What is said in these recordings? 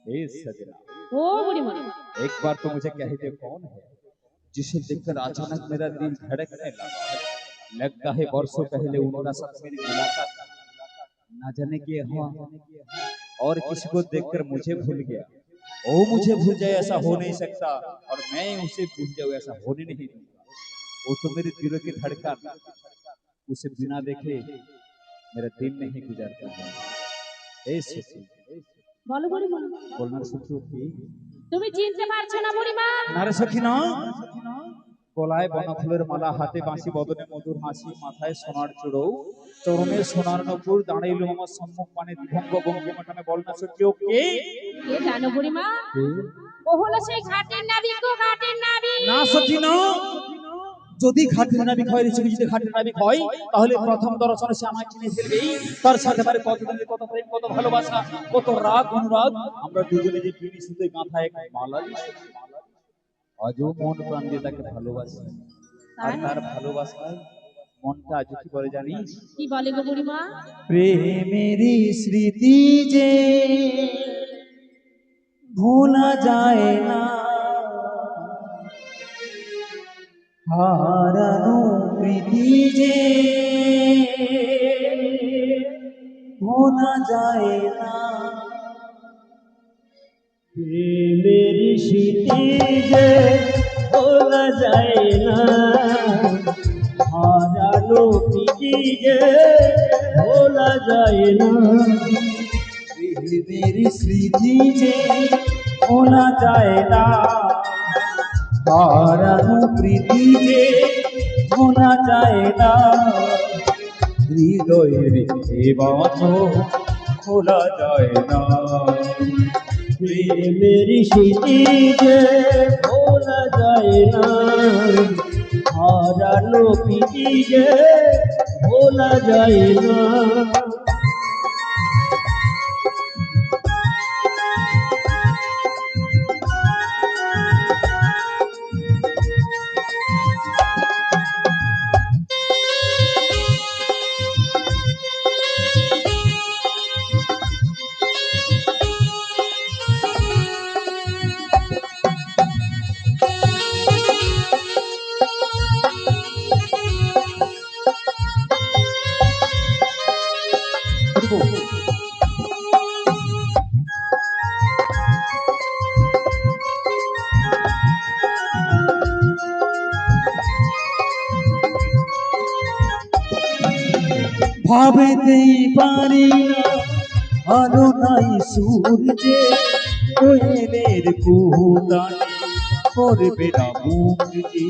ए सजना, ओ बुढ़ी माँ, एक बार तो मुझे कह दे कौन है जिसे देखकर अचानक मेरा दिल धड़कने लगा। लगता है वर्षों पहले उन्होंने साथ मेरी मुलाकात, ना जाने के हाँ और किसी को देखकर मुझे भूल गया। वो मुझे भूल जाए ऐसा हो नहीं सकता, और मैं उसे भूल जाऊँ ऐसा होने नहीं दूंगा। वो तो मेरे दिलों की धड़कन, उसे बिना देखे मेरा दिन नहीं गुजरता है। ए सखी, बोलो बुढ़ी माँ, बोलना सखी की तुम्हें চিনতে পারছো না বুড়ি মা? না রে সখী না, গলায় বনফুলের মালা, হাতে বাঁশি, বদনে মধুর হাসি, মাথায় সোনার চূড়ো, চরণে সোনার নপুর, দাঁড়াইল আমার সম্মুখ পানে বিভঙ্গ ভঙ্গিমাখানে। বল না সখী ও কে? কে জানো বুড়ি মা? ও হলো সেই ঘাটের নাবিক গো, ঘাটের নাবিক। না সখী না, যদি ঘাটের নাবিক হয়, যদি ঘাটের নাবিক হয় তাহলে প্রথম দর্শনে সে আমায় চিনে ফেলবেই। তার সাথে পারে কত দিনের কত প্রেম, কত ভালোবাসা, কত রাগ অনুরাগ, আমরা দুজনে যে বিনি সুতে গাঁথা এক মালা, আজও মন প্রাণ দিয়ে তাকে ভালোবাসি। আর তার ভালোবাসায় মনটা আজ কি বলে জানিস? কি বলে গো বুড়ি মা? প্রেমেরই স্মৃতি যে ভোলা যায় না, হারানো প্রীতি যে ভোলা যায় না। প্রেমের স্মৃতি যে ভোলা যায় না, হারানো প্রীতি যে ভোলা যায় না। প্রেমের স্মৃতি যে ভোলা যায় না, হারানো প্রীতি যে ভোলা যায় না। হৃদয়ের এ বাঁধন খোলা যায় না। প্রেমের স্মৃতি যে ভোলা যায় না, হারানো প্রীতি যে ভোলা যায় না। ভাবেতেই পারি না আলো নাই সূর্যে, কোয়েলের কুহুতানে করবে না মুক্তি।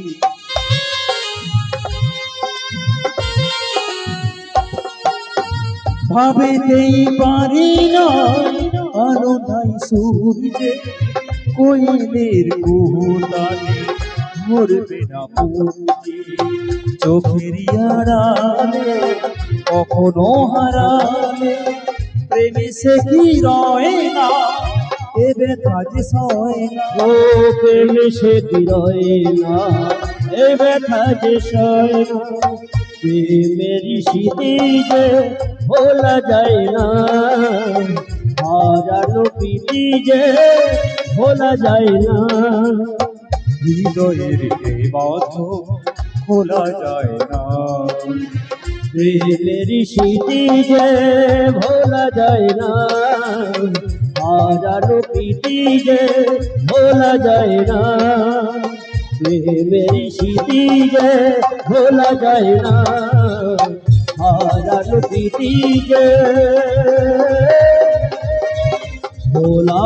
ভাবেতেই পারি না আলো নাই সূর্যে, কোয়েলের কুহুতানে করবে না মুক্তি। চোখের আড়ালে কখনো হারালে প্রেমে সে কি রয় না, এ ব্যথা যে সয় না। ও প্রেমে সে কি রয় না, এ ব্যথা যে সয় না। প্রেমের স্মৃতি যে ভোলা যায় না, হারানো প্রীতি যে ভোলা যায় না। হৃদয়ের এই বাঁধন খোলা যায় না। প্রেমের স্মৃতি যে ভোলা যায় না, হারানো প্রীতি যে ভোলা যায় না। প্রেমের স্মৃতি যে ভোলা যায় না, হারানো প্রীতি যে ভোলা